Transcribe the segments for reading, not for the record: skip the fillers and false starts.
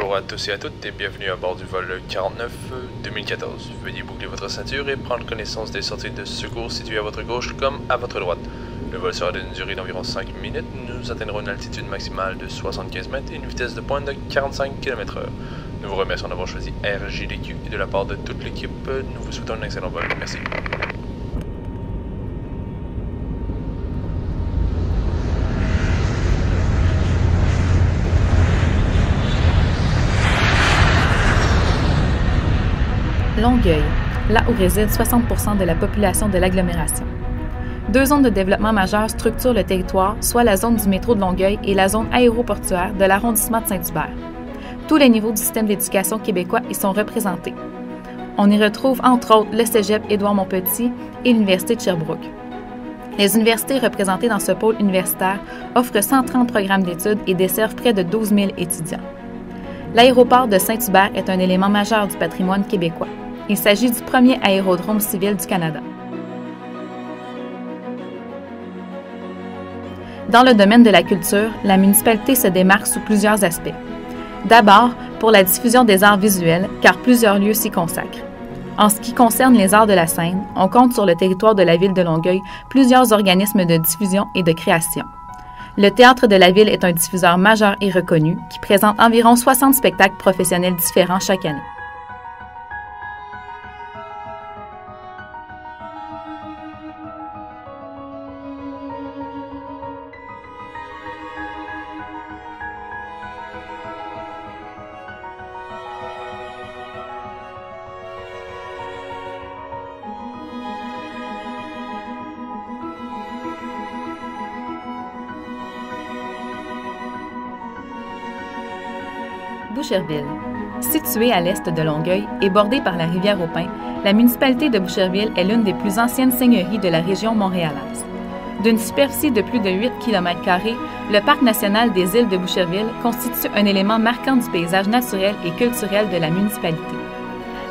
Bonjour à tous et à toutes et bienvenue à bord du vol 49 2014. Veuillez boucler votre ceinture et prendre connaissance des sorties de secours situées à votre gauche comme à votre droite. Le vol sera d'une durée d'environ 5 minutes. Nous atteindrons une altitude maximale de 75 mètres et une vitesse de pointe de 45 km/h. Nous vous remercions d'avoir choisi RJDQ et de la part de toute l'équipe, nous vous souhaitons un excellent vol. Merci. Longueuil, là où réside 60% de la population de l'agglomération. Deux zones de développement majeures structurent le territoire, soit la zone du métro de Longueuil et la zone aéroportuaire de l'arrondissement de Saint-Hubert. Tous les niveaux du système d'éducation québécois y sont représentés. On y retrouve entre autres le Cégep Édouard-Montpetit et l'Université de Sherbrooke. Les universités représentées dans ce pôle universitaire offrent 130 programmes d'études et desservent près de 12 000 étudiants. L'aéroport de Saint-Hubert est un élément majeur du patrimoine québécois. Il s'agit du premier aérodrome civil du Canada. Dans le domaine de la culture, la municipalité se démarque sous plusieurs aspects. D'abord, pour la diffusion des arts visuels, car plusieurs lieux s'y consacrent. En ce qui concerne les arts de la scène, on compte sur le territoire de la ville de Longueuil plusieurs organismes de diffusion et de création. Le Théâtre de la ville est un diffuseur majeur et reconnu qui présente environ 60 spectacles professionnels différents chaque année. Boucherville. Située à l'est de Longueuil et bordée par la rivière au Pin, la municipalité de Boucherville est l'une des plus anciennes seigneuries de la région montréalaise. D'une superficie de plus de 8 km², le Parc national des îles de Boucherville constitue un élément marquant du paysage naturel et culturel de la municipalité.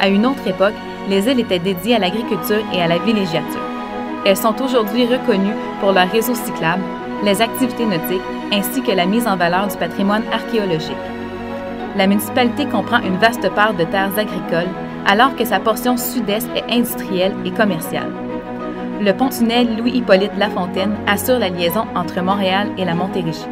À une autre époque, les îles étaient dédiées à l'agriculture et à la villégiature. Elles sont aujourd'hui reconnues pour leur réseau cyclable, les activités nautiques ainsi que la mise en valeur du patrimoine archéologique. La municipalité comprend une vaste part de terres agricoles, alors que sa portion sud-est est industrielle et commerciale. Le pont-tunnel Louis-Hippolyte Lafontaine assure la liaison entre Montréal et la Montérégie.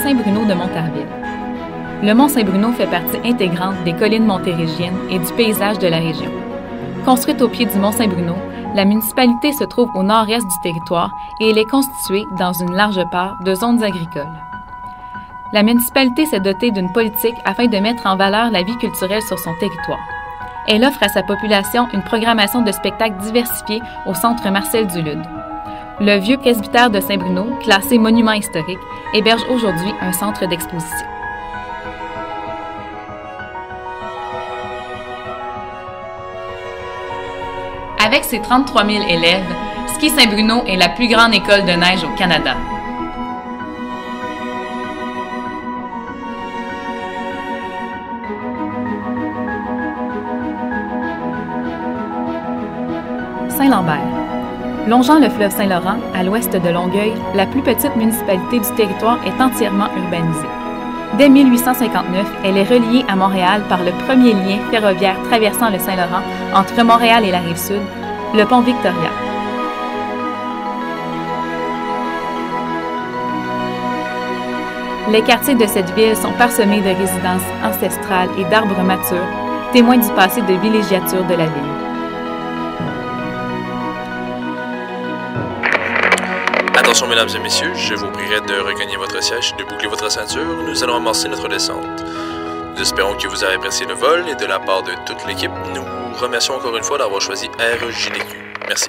Saint-Bruno de Montarville. Le mont Saint-Bruno fait partie intégrante des collines montérégiennes et du paysage de la région. Construite au pied du mont Saint-Bruno, la municipalité se trouve au nord-est du territoire et elle est constituée dans une large part de zones agricoles. La municipalité s'est dotée d'une politique afin de mettre en valeur la vie culturelle sur son territoire. Elle offre à sa population une programmation de spectacles diversifiés au centre Marcel Dulude. Le vieux presbytère de Saint-Bruno, classé monument historique, héberge aujourd'hui un centre d'exposition. Avec ses 33 000 élèves, Ski Saint-Bruno est la plus grande école de neige au Canada. Saint-Lambert. Longeant le fleuve Saint-Laurent, à l'ouest de Longueuil, la plus petite municipalité du territoire est entièrement urbanisée. Dès 1859, elle est reliée à Montréal par le premier lien ferroviaire traversant le Saint-Laurent entre Montréal et la Rive-Sud, le pont Victoria. Les quartiers de cette ville sont parsemés de résidences ancestrales et d'arbres matures, témoins du passé de villégiature de la ville. Attention mesdames et messieurs, je vous prierai de regagner votre siège et de boucler votre ceinture. Nous allons amorcer notre descente. Nous espérons que vous avez apprécié le vol et de la part de toute l'équipe, nous vous remercions encore une fois d'avoir choisi RJDQ. Merci.